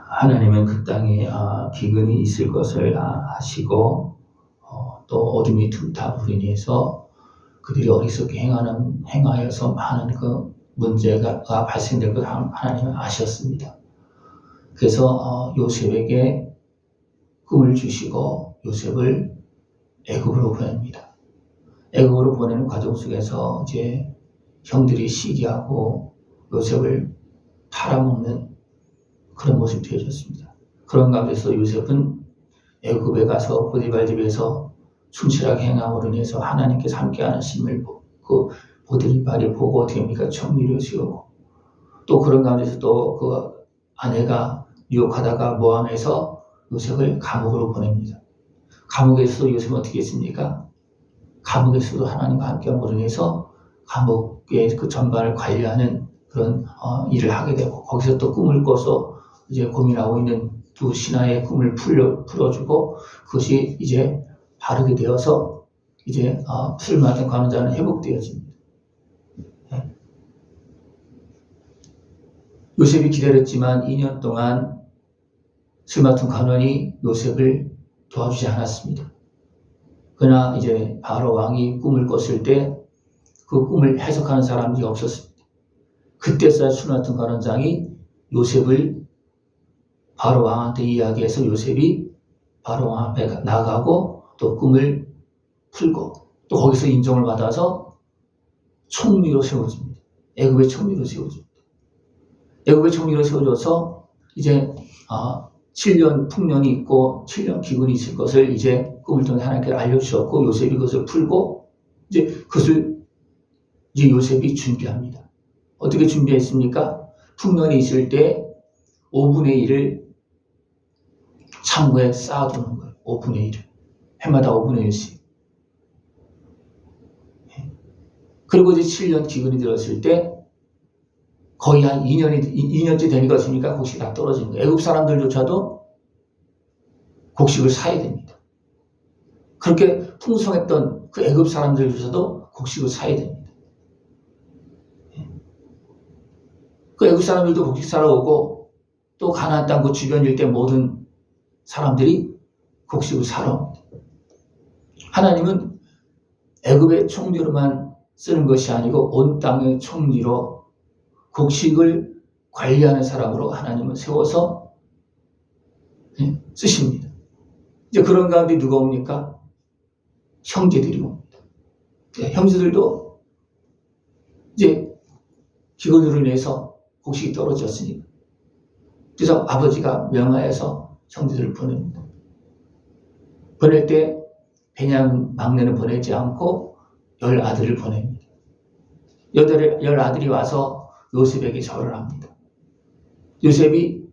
하나님은 그 땅에 기근이 있을 것을 아시고 또 어둠이 tum탑으로 인해서 그들이 어리석게 행하여서 많은 그 문제가 발생될 것 하나님은 아셨습니다. 그래서 요셉에게 꿈을 주시고 요셉을 애굽으로 보냅니다. 애굽으로 보내는 과정 속에서 이제 형들이 시기하고 요셉을 팔아먹는 그런 모습이 되어졌습니다. 그런 가운데서 요셉은 애굽에 가서 보디발 집에서 충실하게 행함으로 인해서 하나님께서 함께하는 심을 그 보디발이 보고 어떻게 합니까? 청미를 세우고 또 그런 가운데서 또 그 아내가 유혹하다가 모함해서 요셉을 감옥으로 보냅니다. 감옥에서 요셉은 어떻게 했습니까? 감옥에서도 하나님과 함께함으로 인해서 감옥의 그 전반을 관리하는 그런 일을 하게 되고 거기서 또 꿈을 꿔서 이제 고민하고 있는 두 신하의 꿈을 풀어주고 그것이 이제 바르게 되어서 이제 술 맡은 관원자는 회복되어집니다. 요셉이 기다렸지만 2년 동안 술 맡은 관원이 요셉을 도와주지 않았습니다. 그러나 이제 바로 왕이 꿈을 꿨을 때 그 꿈을 해석하는 사람이 없었습니다. 그때서야 술 맡은 관원장이 요셉을 바로 왕한테 이야기해서 요셉이 바로 왕 앞에 나가고 또 꿈을 풀고 또 거기서 인정을 받아서 총리로 세워집니다. 애굽의 총리로 세워집니다. 애굽의 총리로 세워져서 이제 7년 풍년이 있고 7년 기근이 있을 것을 이제 꿈을 통해 하나님께 알려주셨고 요셉이 그것을 풀고 이제 그것을 이제 요셉이 준비합니다. 어떻게 준비했습니까? 풍년이 있을 때 5분의 1을 창고에 쌓아두는 거예요. 5분의 1을. 해마다 5분의 1씩. 그리고 이제 7년 기근이 들었을 때 거의 한 2년째 되는 것이니까 곡식이 다 떨어지는 거예요. 애굽 사람들조차도 곡식을 사야 됩니다. 그렇게 풍성했던 그 애굽 사람들조차도 곡식을 사야 됩니다. 그 애굽 사람들도 곡식 사러 오고 또 가나안 땅 그 주변 일대 모든 사람들이 곡식을 사러 옵니다. 하나님은 애굽의 총리로만 쓰는 것이 아니고 온 땅의 총리로 곡식을 관리하는 사람으로 하나님은 세워서 쓰십니다. 이제 그런 가운데 누가 옵니까? 형제들이 옵니다. 형제들도 이제 기근으로 인해서 곡식이 떨어졌으니까. 그래서 아버지가 명하여서 형제들을 보냅니다. 보낼 때 베냐민 막내는 보내지 않고 10아들을 보냅니다. 10아들이 와서 요셉에게 절을 합니다. 요셉이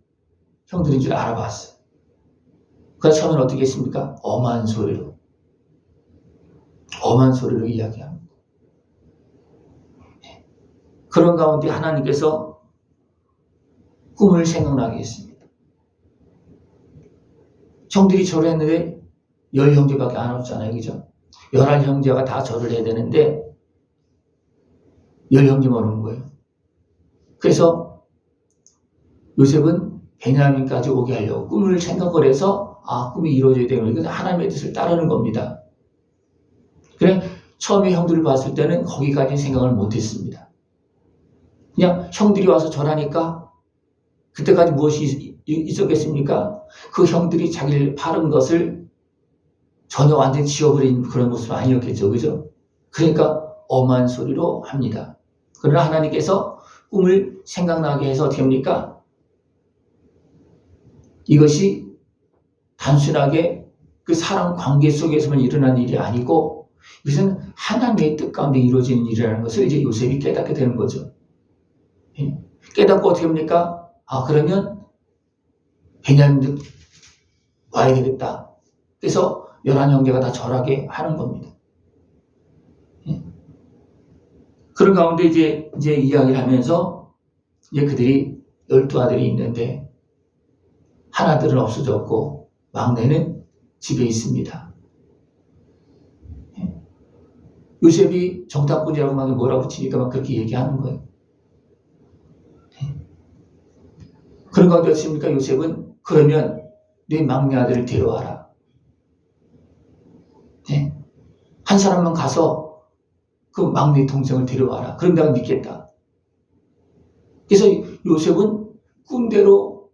형들인 줄 알아봤어요. 그래서 처음엔 어떻게 했습니까? 엄한 소리로 이야기합니다. 그런 가운데 하나님께서 꿈을 생각나게 했습니다. 형들이 절을 했는데 10형제밖에 안 왔잖아요. 그죠? 11형제가 다 절을 해야 되는데 10형제만 오는 거예요. 그래서 요셉은 베냐민까지 오게 하려고 꿈을 생각을 해서 꿈이 이루어져야 되는 거예요. 하나님의 뜻을 따르는 겁니다. 그래 처음에 형들을 봤을 때는 거기까지 생각을 못했습니다. 그냥 형들이 와서 절하니까 그때까지 무엇이 있었겠습니까? 그 형들이 자기를 파는 것을 전혀 완전히 지워버린 그런 모습은 아니었겠죠. 그죠? 그러니까 엄한 소리로 합니다. 그러나 하나님께서 꿈을 생각나게 해서 어떻게 합니까? 이것이 단순하게 그 사람 관계 속에서만 일어난 일이 아니고 이것은 하나님의 뜻 가운데 이루어지는 일이라는 것을 이제 요셉이 깨닫게 되는 거죠. 깨닫고 어떻게 합니까? 그러면 베냐민도 와야 되겠다. 그래서 11형제가 다 절하게 하는 겁니다. 그런 가운데 이제 이야기를 하면서 이제 그들이 12아들이 있는데 하나들은 없어졌고 막내는 집에 있습니다. 요셉이 정탐꾼이라고 막 뭐라고 치니까 막 그렇게 얘기하는 거예요. 그런 가운데 어떻습니까? 요셉은 그러면 내 막내 아들을 데려와라. 네. 한 사람만 가서 그 막내 동생을 데려와라. 그럼 내가 믿겠다. 그래서 요셉은 꿈대로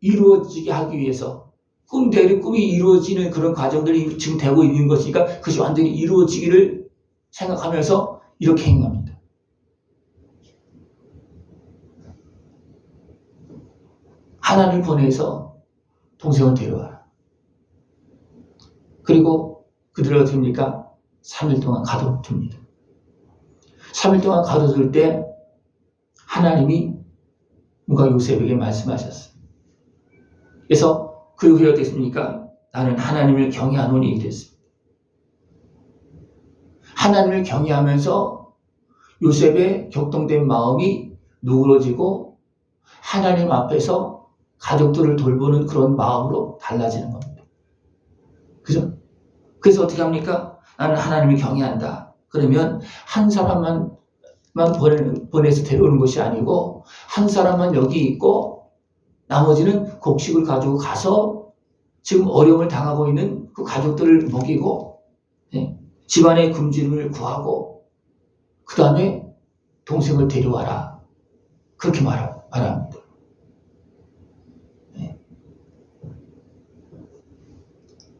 이루어지게 하기 위해서 꿈대로 꿈이 이루어지는 그런 과정들이 지금 되고 있는 것이니까 그것이 완전히 이루어지기를 생각하면서 이렇게 행합니다. 하나님을 보내서 동생을 데려와라. 그리고 그들을 어떻게 합니까? 3일 동안 가둬둡니다. 3일 동안 가둬둘 때 하나님이 뭔가 요셉에게 말씀하셨어요. 그래서 그 후에 어땠습니까? 나는 하나님을 경외하노니 이랬습니다. 하나님을 경외하면서 요셉의 격동된 마음이 누그러지고 하나님 앞에서 가족들을 돌보는 그런 마음으로 달라지는 겁니다. 그죠? 그래서 어떻게 합니까? 나는 하나님을 경외한다. 그러면 한 사람만 보내서 데려오는 것이 아니고 한 사람만 여기 있고 나머지는 곡식을 가지고 가서 지금 어려움을 당하고 있는 그 가족들을 먹이고 집안의 금전을 구하고 그 다음에 동생을 데려와라. 그렇게 말합니다.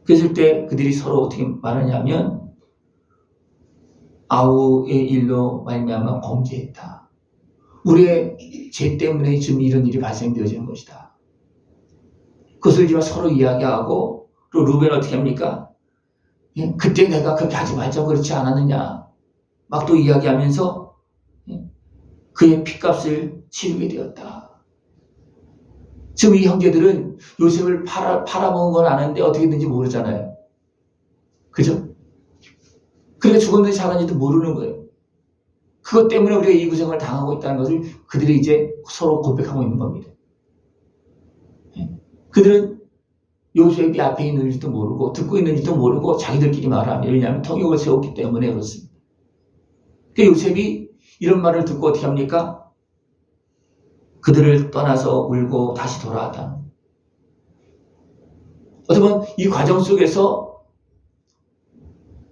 그랬을 때 그들이 서로 어떻게 말하냐면 아우의 일로 말미암아 범죄했다. 우리의 죄 때문에 지금 이런 일이 발생되어지는 것이다. 그것을 이제 서로 이야기하고 또 루벤은 어떻게 합니까? 그때 내가 그렇게 하지 말자고 그렇지 않았느냐. 막 또 이야기하면서 그의 핏값을 치르게 되었다. 지금 이 형제들은 요셉을 팔아먹은 건 아는데 어떻게 된지 모르잖아요. 그죠? 그러니까 죽었는지 살았는지도 모르는 거예요. 그것 때문에 우리가 이 고생을 당하고 있다는 것을 그들이 이제 서로 고백하고 있는 겁니다. 그들은 요셉이 앞에 있는지도 모르고 듣고 있는지도 모르고 자기들끼리 말합니다. 왜냐하면 통역을 세웠기 때문에 그렇습니다. 그러니까 요셉이 이런 말을 듣고 어떻게 합니까? 그들을 떠나서 울고 다시 돌아왔다. 어떻게 보면 이 과정 속에서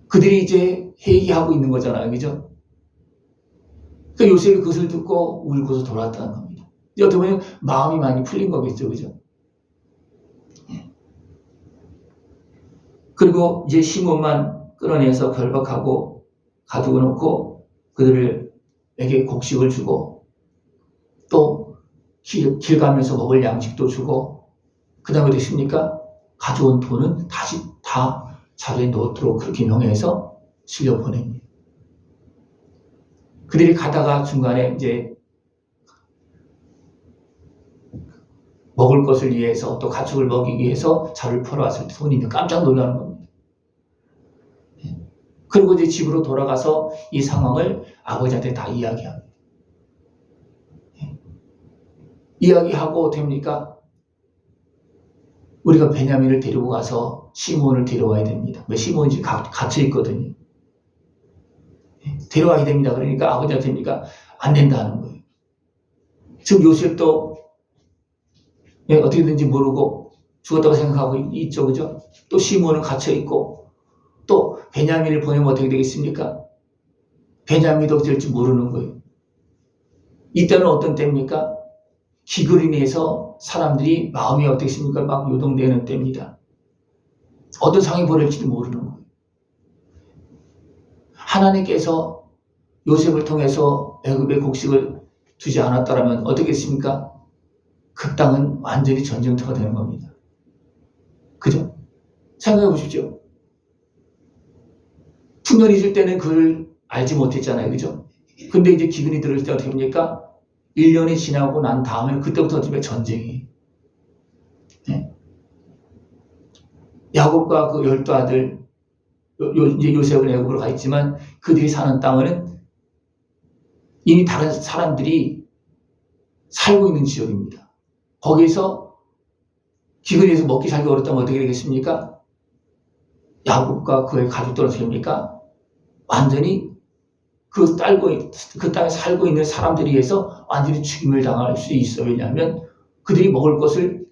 그들이 이제 회개하고 있는 거잖아요. 그죠? 그러니까 요셉이 그것을 듣고 울고서 돌아왔다는 겁니다. 어떻게 보면 마음이 많이 풀린 거겠죠. 그죠? 그리고 이제 시몬만 끌어내서 결박하고 가두고 놓고 그들에게 곡식을 주고 또 길 가면서 먹을 양식도 주고 그 다음에 됐습니까? 가져온 돈은 다시 다 자루에 넣도록 그렇게 명해서 실려 보냅니다. 그들이 가다가 중간에 이제 먹을 것을 위해서 또 가축을 먹이기 위해서 자루를 풀어왔을 때 손님이 깜짝 놀라는 겁니다. 그리고 이제 집으로 돌아가서 이 상황을 아버지한테 다 이야기합니다. 이야기하고 됩니까? 우리가 베냐민을 데리고 가서 시몬을 데려와야 됩니다. 왜 시몬이 지금 갇혀 있거든요. 데려와야 됩니다. 그러니까 아버지한테 됩니까? 안 된다는 거예요. 지금 요셉도 어떻게든지 모르고 죽었다고 생각하고 있죠. 그죠? 또 시몬은 갇혀 있고 또 베냐민을 보내면 어떻게 되겠습니까? 베냐민도 될지 모르는 거예요. 이때는 어떤 때입니까? 기근으로 인해서 사람들이 마음이 어떻습니까? 막 요동되는 때입니다. 어떤 상황이 벌어질지도 모르는 거예요. 하나님께서 요셉을 통해서 애굽의 곡식을 주지 않았다면 어떻겠습니까? 그 땅은 완전히 전쟁터가 되는 겁니다. 그죠? 생각해 보십시오. 풍년이 있을 때는 그걸 알지 못했잖아요. 그죠? 근데 이제 기근이 들을 때 어떻게 합니까? 1년이 지나고 난 다음에 그때부터 집에 전쟁이. 네. 야곱과 그 12아들, 이제 요셉은 애굽으로 가 있지만 그들이 사는 땅은 이미 다른 사람들이 살고 있는 지역입니다. 거기에서 기근에서 먹기 살기 어렵다면 어떻게 되겠습니까? 야곱과 그의 가족들은 어떻게 됩니까? 완전히 그 땅에 살고 있는 사람들에 의해서 완전히 죽임을 당할 수 있어요. 왜냐하면 그들이 먹을 것을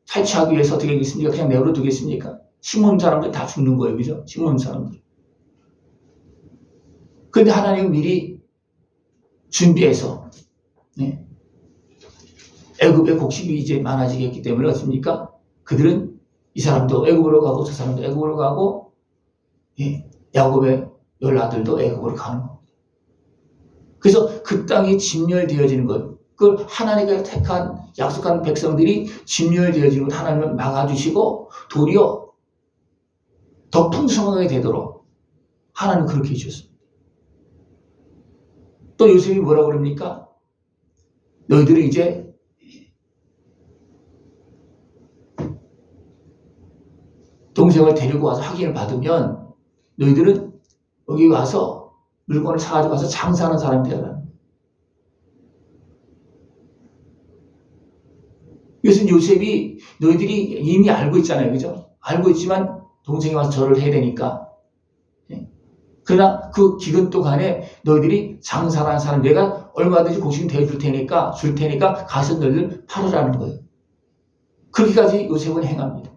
탈취하기 위해서 어떻게 하겠습니까? 그냥 내버려 두겠습니까? 심은 사람들 다 죽는 거예요. 그죠? 심은 사람들. 근데 하나님은 미리 준비해서, 네. 애굽의 곡식이 이제 많아지겠기 때문에 어떻습니까? 그들은 이 사람도 애굽으로 가고 저 사람도 애굽으로 가고, 예. 야곱의 10아들도 애굽으로 가는 겁니다. 그래서 그 땅이 진멸되어지는 것, 그걸 하나님께서 택한 약속한 백성들이 진멸되어지는 것 하나님은 막아주시고 도리어 더 풍성하게 되도록 하나님은 그렇게 해주셨습니다. 또 요셉이 뭐라고 그럽니까? 너희들은 이제 동생을 데리고 와서 확인을 받으면 너희들은 여기 와서 물건을 사가지고 와서 장사하는 사람이 되라. 이것은 요셉이 너희들이 이미 알고 있잖아요. 그죠? 알고 있지만 동생이 와서 절을 해야 되니까. 그러나 그 기간 동안에 너희들이 장사하는 사람, 내가 얼마든지 곡식 대줄 테니까, 줄 테니까 가서 너희들 팔으라는 거예요. 그렇게까지 요셉은 행합니다.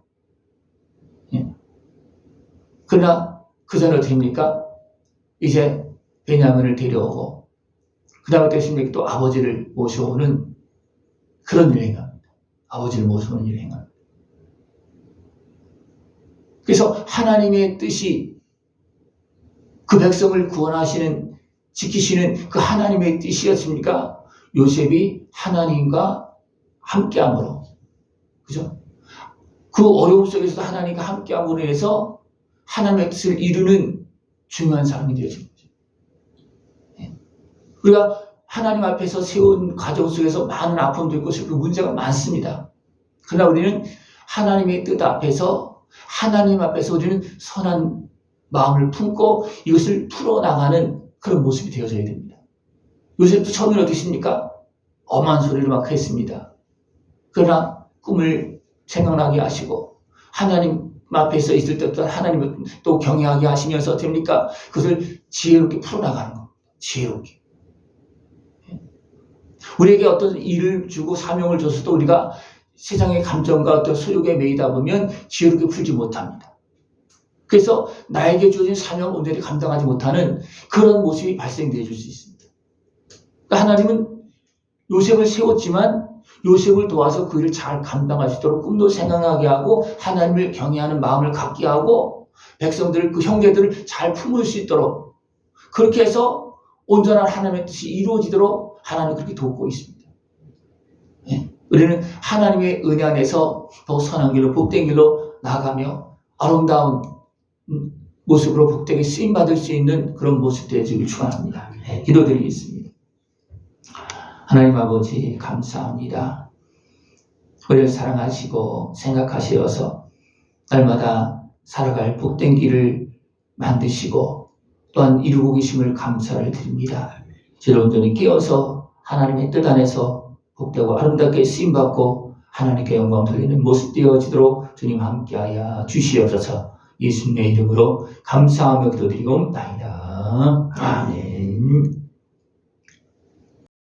그러나 그 전에 어떻게 합니까? 이제 베냐민을 데려오고, 그 다음에 어떻습니까? 또 아버지를 모셔오는 그런 일을 행합니다. 아버지를 모셔오는 일을 행합니다. 그래서 하나님의 뜻이 그 백성을 구원하시는, 지키시는 그 하나님의 뜻이었습니까? 요셉이 하나님과 함께함으로, 그죠? 그 어려움 속에서도 하나님과 함께함으로 해서 하나님의 뜻을 이루는 중요한 사람이 되어진 거죠. 우리가 하나님 앞에서 세운 가정 속에서 많은 아픔도 있고 슬픈 문제가 많습니다. 그러나 우리는 하나님의 뜻 앞에서, 하나님 앞에서 우리는 선한 마음을 품고 이것을 풀어나가는 그런 모습이 되어져야 됩니다. 요셉도 처음에는 어떻습니까? 엄한 소리를 막 했습니다. 그러나 꿈을 생각나게 하시고 하나님 앞에서 있을 때부터 하나님을 또 경외하게 하시면서 어떻게 합니까? 그것을 지혜롭게 풀어나가는 겁니다. 지혜롭게. 우리에게 어떤 일을 주고 사명을 줬어도 우리가 세상의 감정과 어떤 소욕에 매이다 보면 지혜롭게 풀지 못합니다. 그래서 나에게 주어진 사명을 온전히 감당하지 못하는 그런 모습이 발생되어 줄 수 있습니다. 그러니까 하나님은 요셉을 세웠지만 요셉을 도와서 그 일을 잘 감당할 수 있도록 꿈도 생각하게 하고 하나님을 경외하는 마음을 갖게 하고 백성들을, 그 형제들을 잘 품을 수 있도록 그렇게 해서 온전한 하나님의 뜻이 이루어지도록 하나님은 그렇게 돕고 있습니다. 네? 우리는 하나님의 은혜 안에서 더 선한 길로, 복된 길로 나아가며 아름다운 모습으로 복되게 쓰임받을 수 있는 그런 모습 되어지길 축원합니다. 네, 기도드리겠습니다. 하나님 아버지 감사합니다. 우리를 사랑하시고 생각하시어서 날마다 살아갈 복된 길을 만드시고 또한 이루고 계심을 감사를 드립니다. 저를 온전히 깨어서 하나님의 뜻 안에서 복되고 아름답게 쓰임받고 하나님께 영광 돌리는 모습 되어지도록 주님 함께하여 주시옵소서. 예수님의 이름으로 감사하며 기도드리옵나이다. 아멘.